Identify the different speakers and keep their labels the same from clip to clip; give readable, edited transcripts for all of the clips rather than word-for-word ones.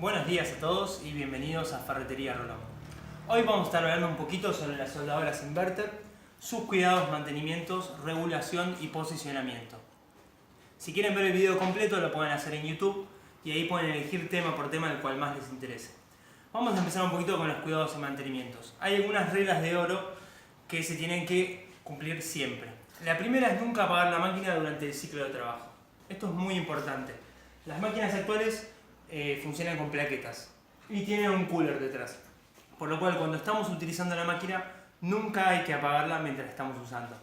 Speaker 1: Buenos días a todos y bienvenidos a Ferretería Rolón. Hoy vamos a estar hablando un poquito sobre las soldadoras inverter, sus cuidados, mantenimientos, regulación y posicionamiento. Si quieren ver el video completo lo pueden hacer en YouTube y ahí pueden elegir tema por tema el cual más les interese. Vamos a empezar un poquito con los cuidados y mantenimientos. Hay algunas reglas de oro que se tienen que cumplir siempre. La primera es nunca apagar la máquina durante el ciclo de trabajo. Esto es muy importante. Las máquinas actuales funcionan con plaquetas y tienen un cooler detrás, por lo cual cuando estamos utilizando la máquina nunca hay que apagarla mientras estamos usando,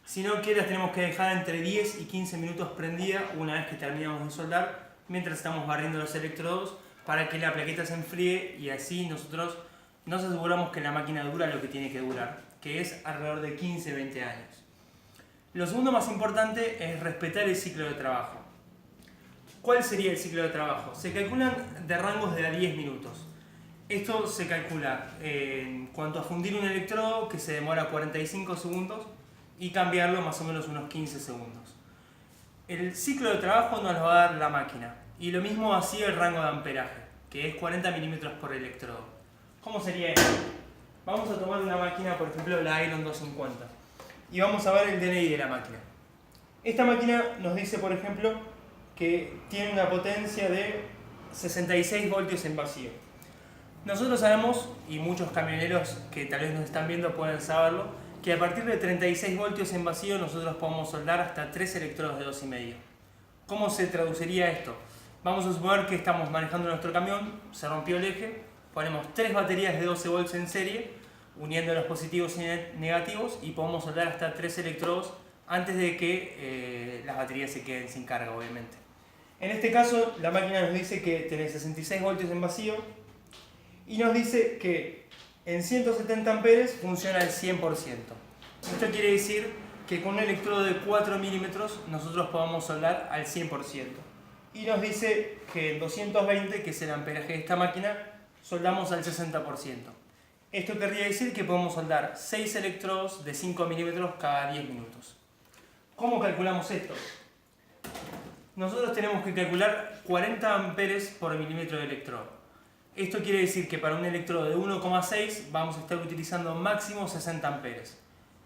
Speaker 1: sino que las tenemos que dejar entre 10 y 15 minutos prendida una vez que terminamos de soldar, mientras estamos barriendo los electrodos para que la plaqueta se enfríe y así nosotros nos aseguramos que la máquina dura lo que tiene que durar, que es alrededor de 15-20 años. Lo segundo más importante es respetar el ciclo de trabajo. ¿Cuál sería el ciclo de trabajo? Se calculan de rangos de a 10 minutos. Esto se calcula en cuanto a fundir un electrodo, que se demora 45 segundos, y cambiarlo más o menos unos 15 segundos. El ciclo de trabajo nos lo va a dar la máquina, y lo mismo así el rango de amperaje, que es 40 milímetros por electrodo. ¿Cómo sería esto? Vamos a tomar una máquina, por ejemplo la Iron 250, y vamos a ver el DNI de la máquina. Esta máquina nos dice, por ejemplo, que tiene una potencia de 66 voltios en vacío. Nosotros sabemos, y muchos camioneros que tal vez nos están viendo pueden saberlo, que a partir de 36 voltios en vacío nosotros podemos soldar hasta 3 electrodos de 2,5. ¿Cómo se traduciría esto? Vamos a suponer que estamos manejando nuestro camión, se rompió el eje, ponemos 3 baterías de 12 volts en serie, uniendo los positivos y negativos, y podemos soldar hasta 3 electrodos antes de que las baterías se queden sin carga, obviamente. En este caso, la máquina nos dice que tiene 66 voltios en vacío y nos dice que en 170 amperes funciona al 100%. Esto quiere decir que con un electrodo de 4 milímetros nosotros podemos soldar al 100%. Y nos dice que en 220, que es el amperaje de esta máquina, soldamos al 60%. Esto querría decir que podemos soldar 6 electrodos de 5 milímetros cada 10 minutos. ¿Cómo calculamos esto? Nosotros tenemos que calcular 40 amperes por milímetro de electrodo. Esto quiere decir que para un electrodo de 1,6 vamos a estar utilizando máximo 60 amperes.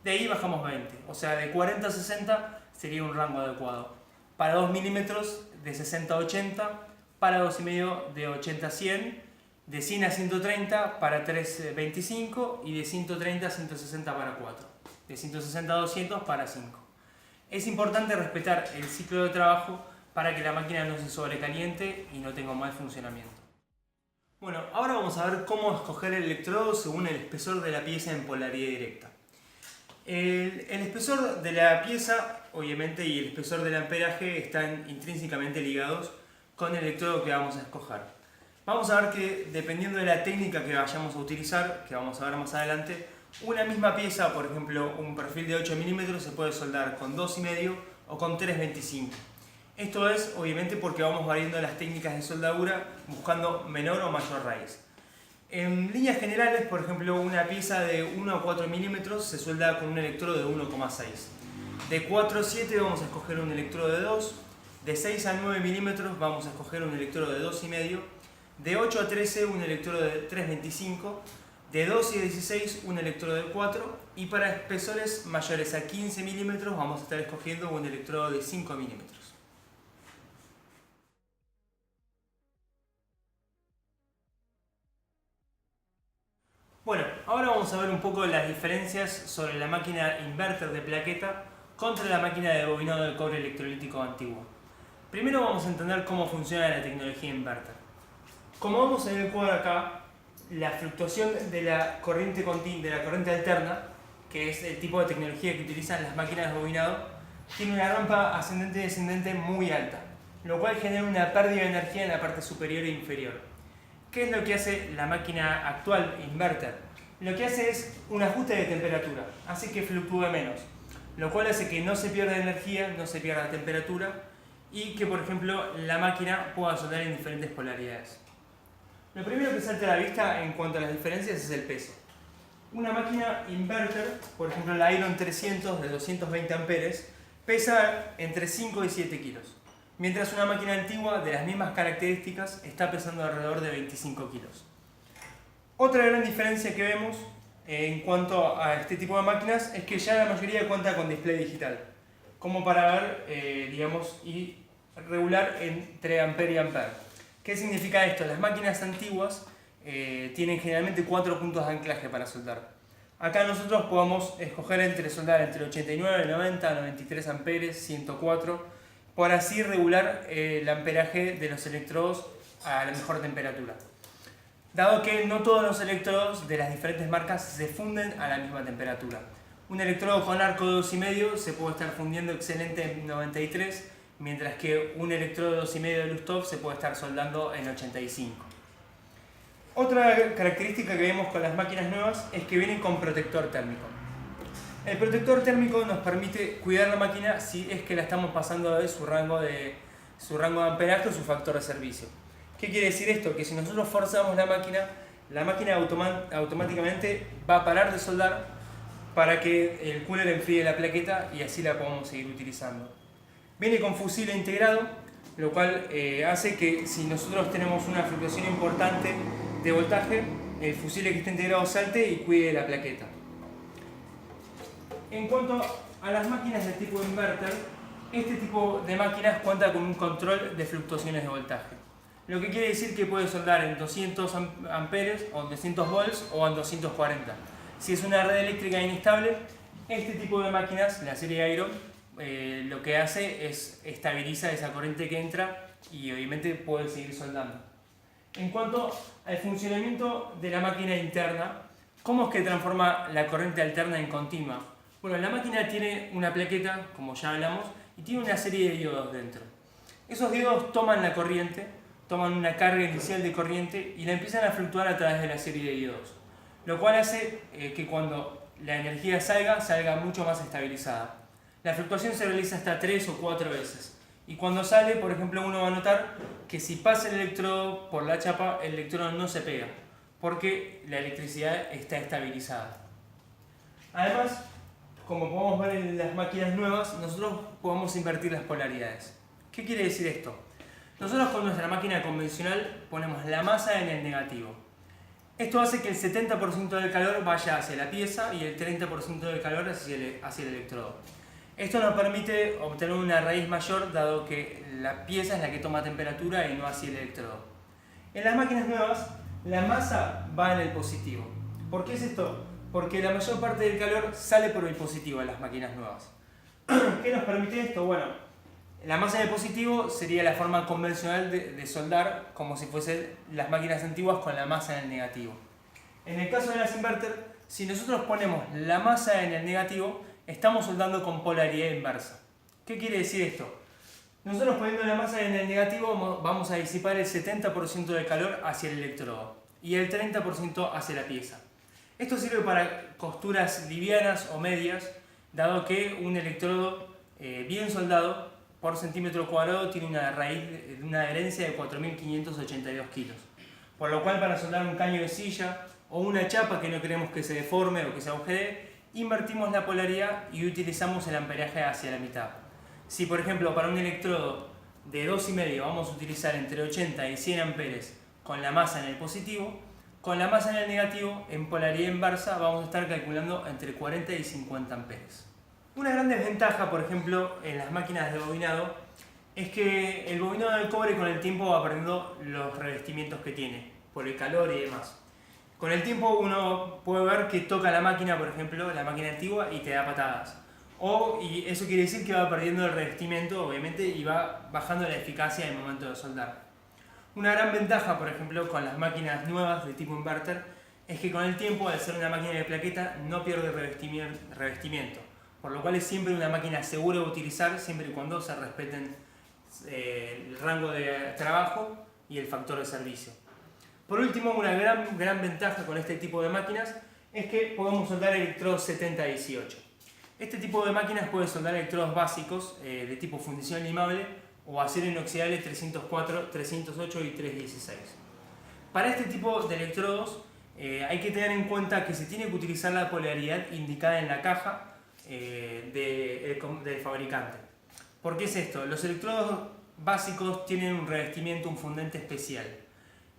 Speaker 1: De ahí bajamos 20, o sea, de 40 a 60 sería un rango adecuado. Para 2 milímetros de 60 a 80, para 2,5 de 80 a 100, de 100 a 130 para 3,25 y de 130 a 160 para 4, de 160 a 200 para 5. Es importante respetar el ciclo de trabajo para que la máquina no se sobrecaliente y no tenga un mal funcionamiento. Bueno, ahora vamos a ver cómo escoger el electrodo según el espesor de la pieza en polaridad directa. El espesor de la pieza, obviamente, y el espesor del amperaje están intrínsecamente ligados con el electrodo que vamos a escoger. Vamos a ver que dependiendo de la técnica que vayamos a utilizar, que vamos a ver más adelante, una misma pieza, por ejemplo un perfil de 8 milímetros, se puede soldar con 2,5 o con 3,25. Esto es obviamente porque vamos variando las técnicas de soldadura buscando menor o mayor raíz. En líneas generales, por ejemplo, una pieza de 1 a 4 milímetros se suelda con un electrodo de 1,6. De 4 a 7 vamos a escoger un electrodo de 2. De 6 a 9 milímetros vamos a escoger un electrodo de 2,5. De 8 a 13 un electrodo de 3,25. De 12 a 16 un electrodo de 4. Y para espesores mayores a 15 milímetros vamos a estar escogiendo un electrodo de 5 milímetros. Bueno, ahora vamos a ver un poco las diferencias sobre la máquina inverter de plaqueta contra la máquina de bobinado de cobre electrolítico antigua. Primero vamos a entender cómo funciona la tecnología inverter. Como vemos en el cuadro acá, la fluctuación de la corriente alterna, que es el tipo de tecnología que utilizan las máquinas de bobinado, tiene una rampa ascendente y descendente muy alta, lo cual genera una pérdida de energía en la parte superior e inferior. ¿Qué es lo que hace la máquina actual inverter? Lo que hace es un ajuste de temperatura, hace que fluctúe menos, lo cual hace que no se pierda energía, no se pierda temperatura y que, por ejemplo, la máquina pueda soldar en diferentes polaridades. Lo primero que salta a la vista en cuanto a las diferencias es el peso. Una máquina inverter, por ejemplo la Iron 300 de 220 amperes, pesa entre 5 y 7 kilos. mientras una máquina antigua de las mismas características está pesando alrededor de 25 kilos. Otra gran diferencia que vemos en cuanto a este tipo de máquinas es que ya la mayoría cuenta con display digital, como para ver, digamos, y regular entre ampere y ampere. ¿Qué significa esto? Las máquinas antiguas tienen generalmente 4 puntos de anclaje para soldar. Acá nosotros podemos escoger soldar entre 89, 90, 93 amperes, 104, por así regular el amperaje de los electrodos a la mejor temperatura. Dado que no todos los electrodos de las diferentes marcas se funden a la misma temperatura. Un electrodo con arco de 2,5 se puede estar fundiendo excelente en 93, mientras que un electrodo de 2,5 de Lustov se puede estar soldando en 85. Otra característica que vemos con las máquinas nuevas es que vienen con protector térmico. El protector térmico nos permite cuidar la máquina si es que la estamos pasando de su rango de amperaje o su factor de servicio. ¿Qué quiere decir esto? Que si nosotros forzamos la máquina automáticamente va a parar de soldar para que el cooler enfríe la plaqueta y así la podamos seguir utilizando. Viene con fusible integrado, lo cual hace que si nosotros tenemos una fluctuación importante de voltaje, el fusible que está integrado salte y cuide la plaqueta. En cuanto a las máquinas de tipo inverter, este tipo de máquinas cuenta con un control de fluctuaciones de voltaje. Lo que quiere decir que puede soldar en 200 amperes o en 200 volts o en 240. Si es una red eléctrica inestable, este tipo de máquinas, la serie Iron, lo que hace es estabiliza esa corriente que entra y obviamente puede seguir soldando. En cuanto al funcionamiento de la máquina interna, ¿cómo es que transforma la corriente alterna en continua? Bueno, la máquina tiene una plaqueta, como ya hablamos, y tiene una serie de diodos dentro. Esos diodos toman la corriente, toman una carga inicial de corriente y la empiezan a fluctuar a través de la serie de diodos, lo cual hace que cuando la energía salga mucho más estabilizada. La fluctuación se realiza hasta 3 o 4 veces. Y cuando sale, por ejemplo, uno va a notar que si pasa el electrodo por la chapa, el electrodo no se pega, porque la electricidad está estabilizada. Además, como podemos ver en las máquinas nuevas, nosotros podemos invertir las polaridades. ¿Qué quiere decir esto? Nosotros con nuestra máquina convencional ponemos la masa en el negativo. Esto hace que el 70% del calor vaya hacia la pieza y el 30% del calor hacia el electrodo. Esto nos permite obtener una raíz mayor, dado que la pieza es la que toma temperatura y no así el electrodo. En las máquinas nuevas, la masa va en el positivo. ¿Por qué es esto? Porque la mayor parte del calor sale por el positivo en las máquinas nuevas. ¿Qué nos permite esto? Bueno, la masa en el positivo sería la forma convencional de soldar, como si fuesen las máquinas antiguas con la masa en el negativo. En el caso de las inverter, si nosotros ponemos la masa en el negativo, estamos soldando con polaridad inversa. ¿Qué quiere decir esto? Nosotros poniendo la masa en el negativo vamos a disipar el 70% del calor hacia el electrodo y el 30% hacia la pieza. Esto sirve para costuras livianas o medias, dado que un electrodo bien soldado por centímetro cuadrado tiene una adherencia de 4.582 kilos. Por lo cual, para soldar un caño de silla o una chapa que no queremos que se deforme o que se agujeree, invertimos la polaridad y utilizamos el amperaje hacia la mitad. Si por ejemplo para un electrodo de 2,5 vamos a utilizar entre 80 y 100 amperes con la masa en el positivo, con la masa en el negativo, en polaridad inversa, vamos a estar calculando entre 40 y 50 amperes. Una gran desventaja, por ejemplo, en las máquinas de bobinado, es que el bobinado del cobre con el tiempo va perdiendo los revestimientos que tiene, por el calor y demás. Con el tiempo uno puede ver que toca la máquina, por ejemplo, la máquina antigua, y te da patadas. Y eso quiere decir que va perdiendo el revestimiento, obviamente, y va bajando la eficacia en el momento de soldar. Una gran ventaja, por ejemplo, con las máquinas nuevas de tipo inverter, es que con el tiempo, al ser una máquina de plaqueta, no pierde revestimiento. Por lo cual es siempre una máquina segura de utilizar, siempre y cuando se respeten el rango de trabajo y el factor de servicio. Por último, una gran ventaja con este tipo de máquinas es que podemos soldar electrodos 70-18. Este tipo de máquinas puede soldar electrodos básicos de tipo fundición limable o acero inoxidable 304, 308 y 316. Para este tipo de electrodos hay que tener en cuenta que se tiene que utilizar la polaridad indicada en la caja del fabricante. ¿Por qué es esto? Los electrodos básicos tienen un revestimiento, un fundente especial.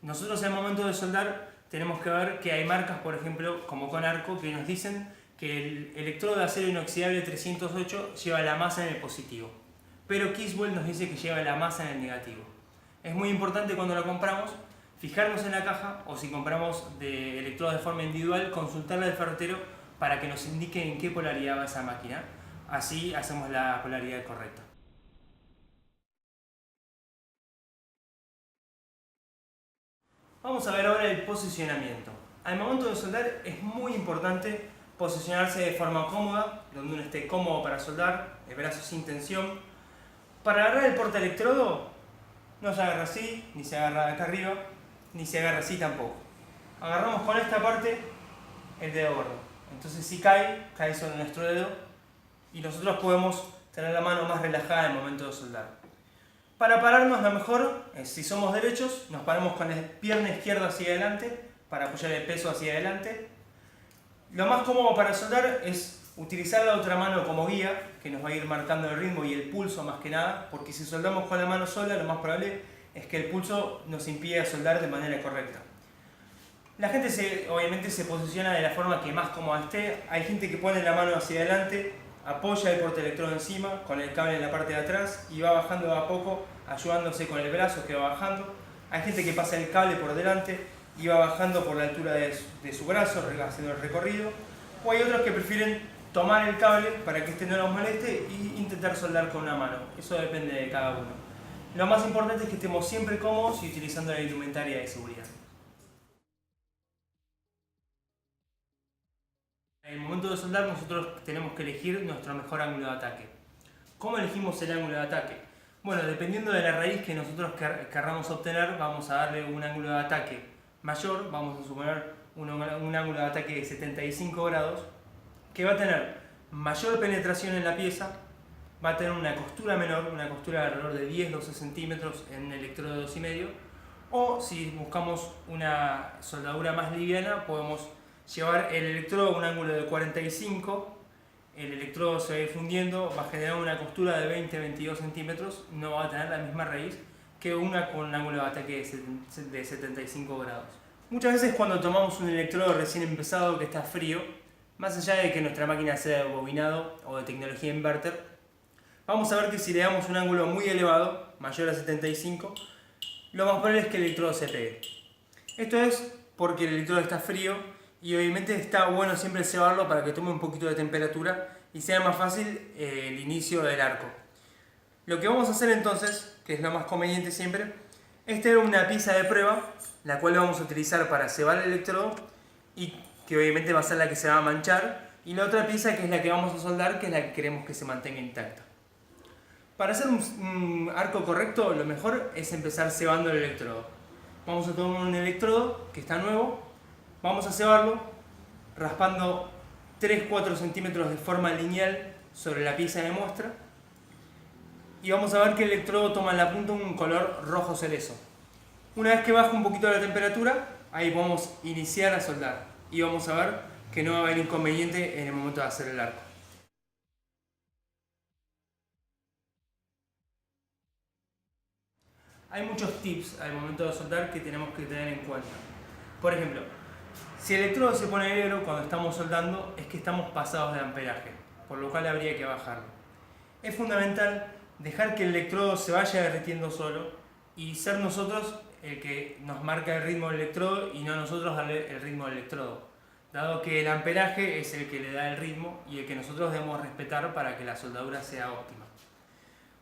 Speaker 1: Nosotros en el momento de soldar tenemos que ver que hay marcas, por ejemplo, como Conarco, que nos dicen que el electrodo de acero inoxidable 308 lleva la masa en el positivo, pero Kiswell nos dice que lleva la masa en el negativo. Es muy importante cuando lo compramos fijarnos en la caja, o si compramos de electrodos de forma individual, consultarla al ferretero para que nos indique en qué polaridad va esa máquina. Así hacemos la polaridad correcta. Vamos a ver ahora el posicionamiento. Al momento de soldar es muy importante posicionarse de forma cómoda, donde uno esté cómodo para soldar, el brazo sin tensión. Para agarrar el portaelectrodo no se agarra así, ni se agarra de acá arriba, ni se agarra así tampoco. Agarramos con esta parte el dedo gordo. Entonces si cae sobre nuestro dedo y nosotros podemos tener la mano más relajada en el momento de soldar. Para pararnos lo mejor es, si somos derechos, nos paramos con la pierna izquierda hacia adelante para apoyar el peso hacia adelante. Lo más cómodo para soldar es utilizar la otra mano como guía, que nos va a ir marcando el ritmo y el pulso más que nada, porque si soldamos con la mano sola, lo más probable es que el pulso nos impida soldar de manera correcta. La gente obviamente se posiciona de la forma que más cómoda esté. Hay gente que pone la mano hacia adelante, apoya el portaelectrodo encima, con el cable en la parte de atrás y va bajando de a poco, ayudándose con el brazo que va bajando. Hay gente que pasa el cable por delante y va bajando por la altura de su brazo, haciendo el recorrido. O hay otros que prefieren tomar el cable para que este no los moleste e intentar soldar con una mano. Eso depende de cada uno. Lo más importante es que estemos siempre cómodos y utilizando la indumentaria de seguridad. En el momento de soldar nosotros tenemos que elegir nuestro mejor ángulo de ataque. ¿Cómo elegimos el ángulo de ataque? Bueno, dependiendo de la raíz que nosotros querramos obtener, vamos a darle un ángulo de ataque mayor, vamos a suponer un ángulo de ataque de 75 grados, que va a tener mayor penetración en la pieza, va a tener una costura menor, una costura de alrededor de 10-12 centímetros en el electrodo de 2,5, o si buscamos una soldadura más liviana, podemos llevar el electrodo a un ángulo de 45, el electrodo se va a ir fundiendo, va a generar una costura de 20-22 centímetros, no va a tener la misma raíz que una con un ángulo de ataque de 75 grados. Muchas veces cuando tomamos un electrodo recién empezado que está frío, más allá de que nuestra máquina sea de bobinado o de tecnología inverter, vamos a ver que si le damos un ángulo muy elevado, mayor a 75, lo más probable es que el electrodo se pegue. Esto es porque el electrodo está frío y obviamente está bueno siempre cebarlo para que tome un poquito de temperatura y sea más fácil el inicio del arco. Lo que vamos a hacer entonces, que es lo más conveniente siempre, es tener una pieza de prueba, la cual vamos a utilizar para cebar el electrodo y que obviamente va a ser la que se va a manchar, y la otra pieza que es la que vamos a soldar, que es la que queremos que se mantenga intacta. Para hacer un arco correcto, lo mejor es empezar cebando el electrodo. Vamos a tomar un electrodo que está nuevo, vamos a cebarlo raspando 3-4 centímetros de forma lineal sobre la pieza de muestra y vamos a ver que el electrodo toma en la punta un color rojo cerezo. Una vez que baja un poquito la temperatura, ahí podemos iniciar a soldar y vamos a ver que no va a haber inconveniente en el momento de hacer el arco. Hay muchos tips al momento de soldar que tenemos que tener en cuenta. Por ejemplo, si el electrodo se pone negro cuando estamos soldando es que estamos pasados de amperaje, por lo cual habría que bajarlo. Es fundamental dejar que el electrodo se vaya derritiendo solo y ser nosotros el que nos marca el ritmo del electrodo y no nosotros darle el ritmo del electrodo, dado que el amperaje es el que le da el ritmo y el que nosotros debemos respetar para que la soldadura sea óptima.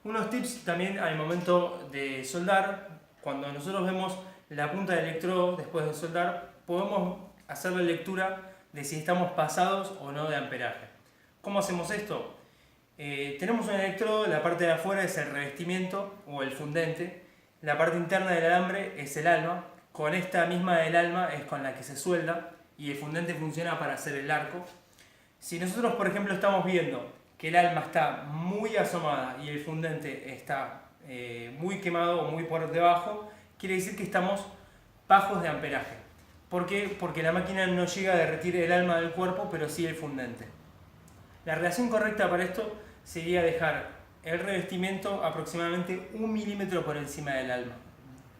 Speaker 1: Unos tips también al momento de soldar, cuando nosotros vemos la punta del electrodo después de soldar, podemos hacer la lectura de si estamos pasados o no de amperaje. ¿Cómo hacemos esto? Tenemos un electrodo, la parte de afuera es el revestimiento o el fundente, la parte interna del alambre es el alma, con esta misma del alma es con la que se suelda y el fundente funciona para hacer el arco. Si nosotros, por ejemplo, estamos viendo que el alma está muy asomada y el fundente está muy quemado o muy por debajo, quiere decir que estamos bajos de amperaje. ¿Por qué? Porque la máquina no llega a derretir el alma del cuerpo, pero sí el fundente. La relación correcta para esto sería dejar el revestimiento aproximadamente 1 milímetro por encima del alma.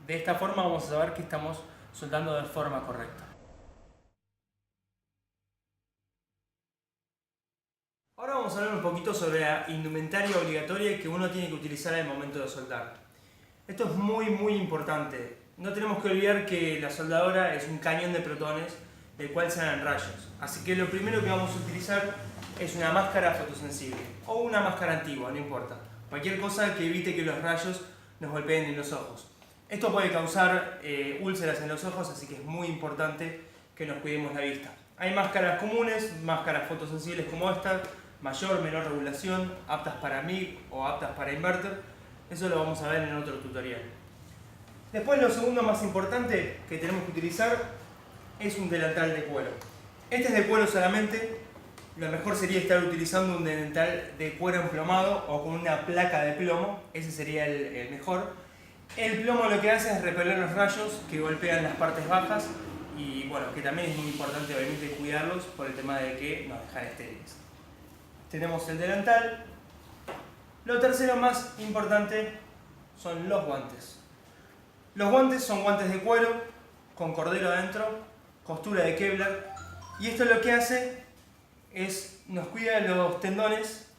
Speaker 1: De esta forma vamos a saber que estamos soldando de forma correcta. Ahora vamos a hablar un poquito sobre la indumentaria obligatoria que uno tiene que utilizar al momento de soldar. Esto es muy importante. No tenemos que olvidar que la soldadora es un cañón de protones del cual salen rayos. Así que lo primero que vamos a utilizar es una máscara fotosensible o una máscara antigua, no importa. Cualquier cosa que evite que los rayos nos golpeen en los ojos. Esto puede causar úlceras en los ojos, así que es muy importante que nos cuidemos la vista. Hay máscaras comunes, máscaras fotosensibles como esta, mayor, menor regulación, aptas para MIG o aptas para inverter. Eso lo vamos a ver en otro tutorial. Después lo segundo más importante que tenemos que utilizar es un delantal de cuero. Este es de cuero solamente. Lo mejor sería estar utilizando un delantal de cuero emplomado o con una placa de plomo. Ese sería el mejor. El plomo lo que hace es repeler los rayos que golpean las partes bajas y bueno, que también es muy importante obviamente cuidarlos por el tema de que nos dejan estériles. Tenemos el delantal. Lo tercero más importante son los guantes. Los guantes son guantes de cuero con cordero adentro, costura de Kevlar, y esto lo que hace es nos cuida los tendones,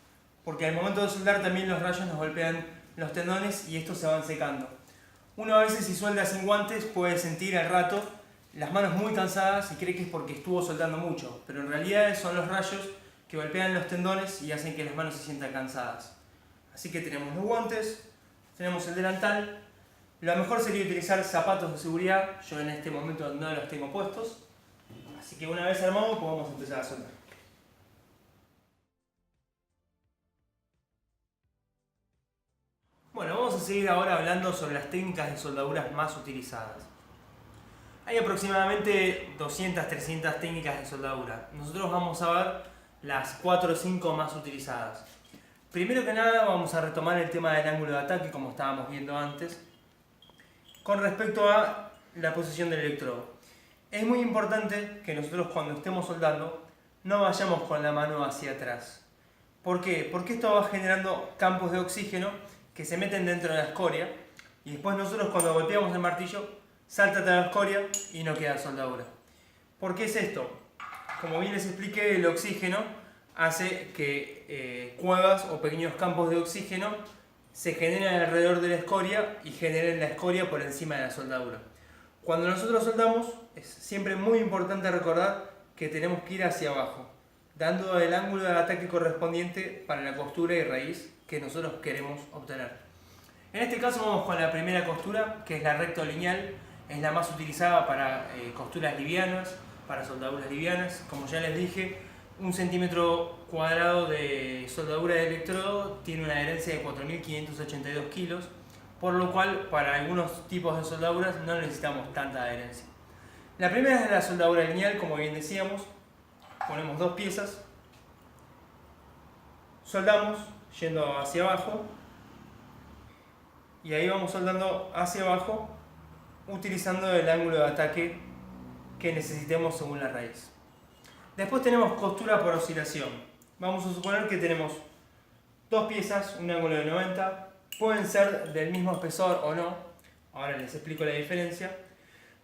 Speaker 1: porque al momento de soldar también los rayos nos golpean los tendones y estos se van secando. Uno a veces si suelda sin guantes puede sentir al rato las manos muy cansadas y cree que es porque estuvo soldando mucho, pero en realidad son los rayos que golpean los tendones y hacen que las manos se sientan cansadas. Así que tenemos los guantes, tenemos el delantal. Lo mejor sería utilizar zapatos de seguridad. Yo en este momento no los tengo puestos, así que una vez armado podemos empezar a soldar. Bueno, vamos a seguir ahora hablando sobre las técnicas de soldaduras más utilizadas. Hay aproximadamente 200-300 técnicas de soldadura. Nosotros vamos a ver las 4 o 5 más utilizadas. Primero que nada vamos a retomar el tema del ángulo de ataque como estábamos viendo antes, con respecto a la posición del electrodo. Es muy importante que nosotros cuando estemos soldando no vayamos con la mano hacia atrás. ¿Por qué? Porque esto va generando campos de oxígeno que se meten dentro de la escoria y después nosotros cuando golpeamos el martillo salta toda la escoria y no queda soldadura. ¿Por qué es esto? Como bien les expliqué, el oxígeno hace que cuevas o pequeños campos de oxígeno se generen alrededor de la escoria y generen la escoria por encima de la soldadura. Cuando nosotros soldamos es siempre muy importante recordar que tenemos que ir hacia abajo, dando el ángulo de ataque correspondiente para la costura y raíz que nosotros queremos obtener. En este caso vamos con la primera costura, que es la recto lineal. Es la más utilizada para costuras livianas, para soldaduras livianas. Como ya les dije, 1 centímetro cuadrado de soldadura de electrodo tiene una adherencia de 4.582 kilos, por lo cual para algunos tipos de soldaduras no necesitamos tanta adherencia. La primera es la soldadura lineal, como bien decíamos. Ponemos 2 piezas, soldamos yendo hacia abajo y ahí vamos soldando hacia abajo utilizando el ángulo de ataque que necesitemos según la raíz. Después tenemos costura por oscilación. Vamos a suponer que tenemos 2 piezas, un ángulo de 90, pueden ser del mismo espesor o no, ahora les explico la diferencia.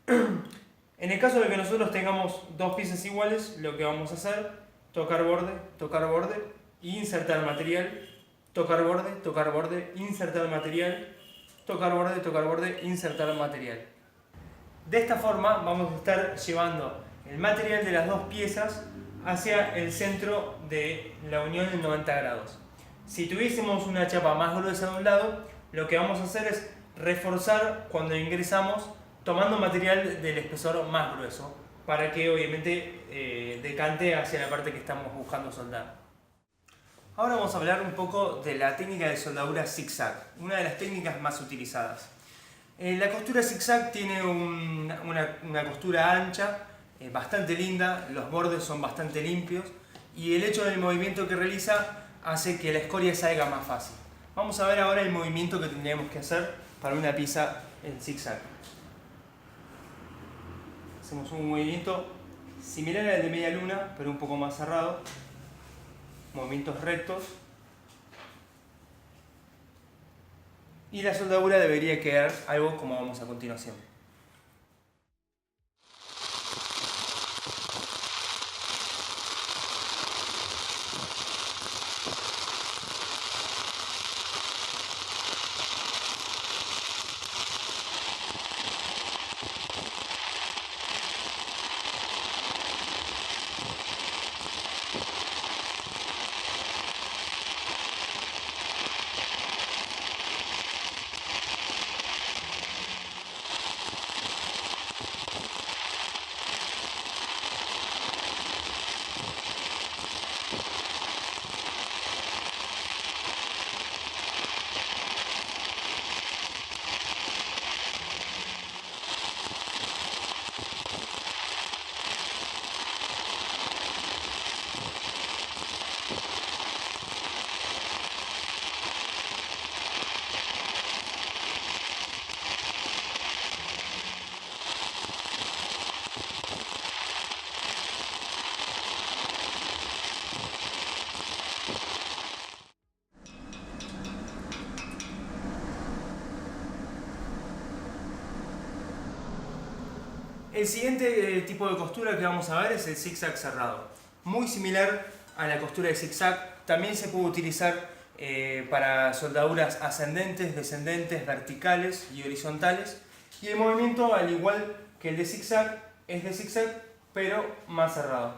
Speaker 1: En el caso de que nosotros tengamos 2 piezas iguales, lo que vamos a hacer, tocar borde y insertar material, tocar borde, insertar material, tocar borde, insertar material. De esta forma vamos a estar llevando el material de las 2 piezas hacia el centro de la unión en 90 grados. Si tuviésemos una chapa más gruesa de un lado, lo que vamos a hacer es reforzar cuando ingresamos tomando material del espesor más grueso para que obviamente decante hacia la parte que estamos buscando soldar. Ahora vamos a hablar un poco de la técnica de soldadura zigzag, una de las técnicas más utilizadas. La costura zigzag tiene una costura ancha, bastante linda, los bordes son bastante limpios y el hecho del movimiento que realiza hace que la escoria salga más fácil. Vamos a ver ahora el movimiento que tendríamos que hacer para una pieza en zigzag. Hacemos un movimiento similar al de media luna, pero un poco más cerrado. Movimientos rectos. y la soldadura debería quedar algo como vamos a continuación. El siguiente tipo de costura que vamos a ver es el zigzag cerrado. Muy similar a la costura de zigzag, también se puede utilizar para soldaduras ascendentes, descendentes, verticales y horizontales. Y el movimiento, al igual que el de zigzag, es de zigzag pero más cerrado.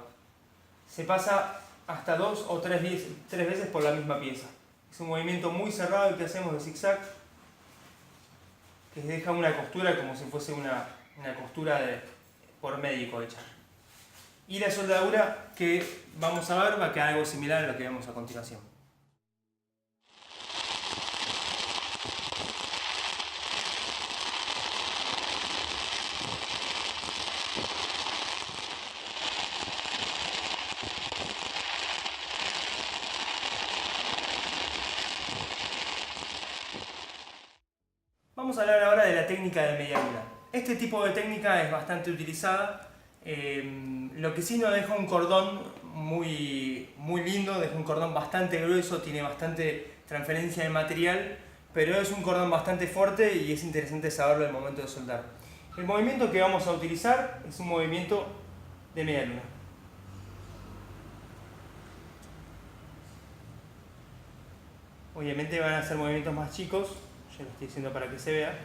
Speaker 1: Se pasa hasta 2 o 3 veces por la misma pieza. Es un movimiento muy cerrado el que hacemos de zigzag, que deja una costura como si fuese una costura por médico hecha. Y la soldadura que vamos a ver va a quedar algo similar a lo que vemos a continuación. Vamos a hablar ahora de la técnica de media luna. Este tipo de técnica es bastante utilizada, lo que sí no deja un cordón muy lindo, deja un cordón bastante grueso, tiene bastante transferencia de material, pero es un cordón bastante fuerte y es interesante saberlo al momento de soldar. El movimiento que vamos a utilizar es un movimiento de media luna. Obviamente van a ser movimientos más chicos, yo lo estoy diciendo para que se vea.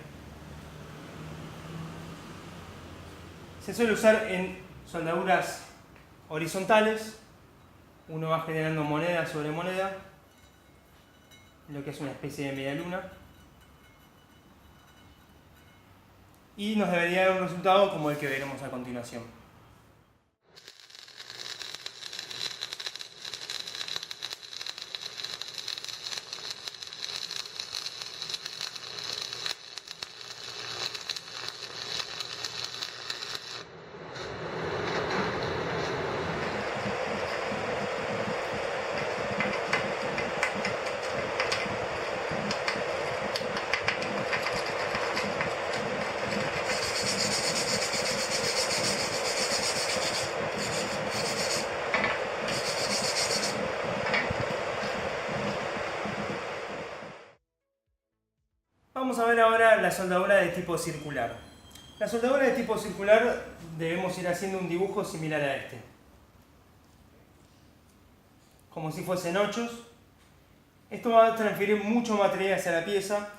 Speaker 1: Se suele usar en soldaduras horizontales, uno va generando moneda sobre moneda, lo que es una especie de media luna, y nos debería dar un resultado como el que veremos a continuación. Vamos a ver ahora la soldadura de tipo circular. La soldadura de tipo circular debemos ir haciendo un dibujo similar a este. Como si fuesen ochos. Esto va a transferir mucho material hacia la pieza.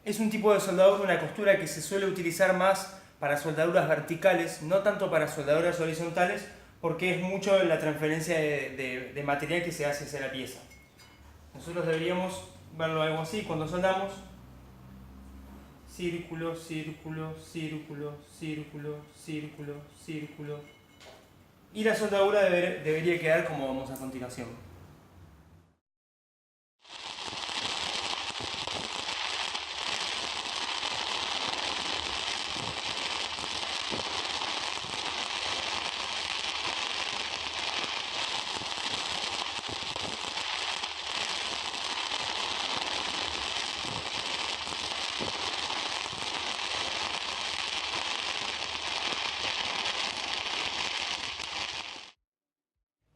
Speaker 1: Es un tipo de soldadura, una costura que se suele utilizar más para soldaduras verticales, no tanto para soldaduras horizontales, porque es mucho la transferencia de material que se hace hacia la pieza. Nosotros deberíamos verlo algo así cuando soldamos. Círculo, círculo, círculo, círculo, círculo, círculo. Y la soldadura debería quedar como vamos a continuación.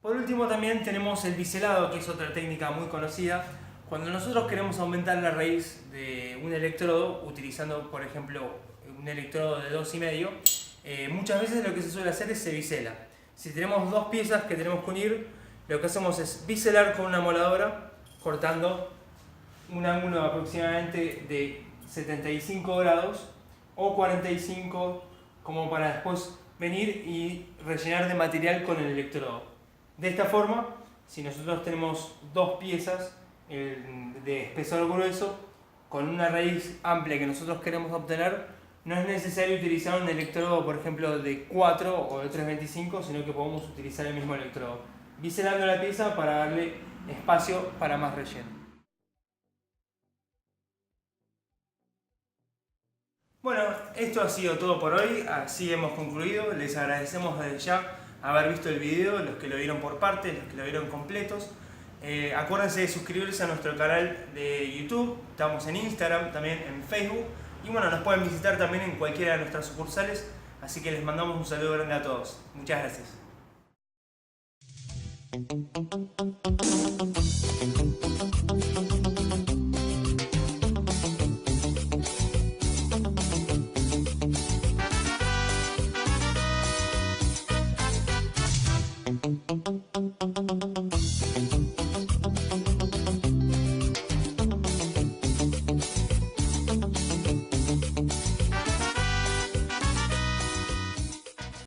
Speaker 1: Por último también tenemos el biselado, que es otra técnica muy conocida, Cuando nosotros queremos aumentar la raíz de un electrodo, utilizando por ejemplo un electrodo de 2,5, muchas veces lo que se suele hacer es se bisela. Si tenemos dos piezas que tenemos que unir, lo que hacemos es biselar con una moladora, cortando un ángulo aproximadamente de 75 grados o 45, como para después venir y rellenar de material con el electrodo. De esta forma, si nosotros tenemos dos piezas de espesor grueso con una raíz amplia que nosotros queremos obtener, no es necesario utilizar un electrodo, por ejemplo, de 4 o de 3,25, sino que podemos utilizar el mismo electrodo, biselando la pieza para darle espacio para más relleno. Bueno, esto ha sido todo por hoy, así hemos concluido. Les agradecemos desde ya haber visto el video, los que lo vieron por partes, los que lo vieron completos. Acuérdense de suscribirse a nuestro canal de YouTube, estamos en Instagram, también en Facebook, y bueno, nos pueden visitar también en cualquiera de nuestras sucursales, así que les mandamos un saludo grande a todos. Muchas gracias.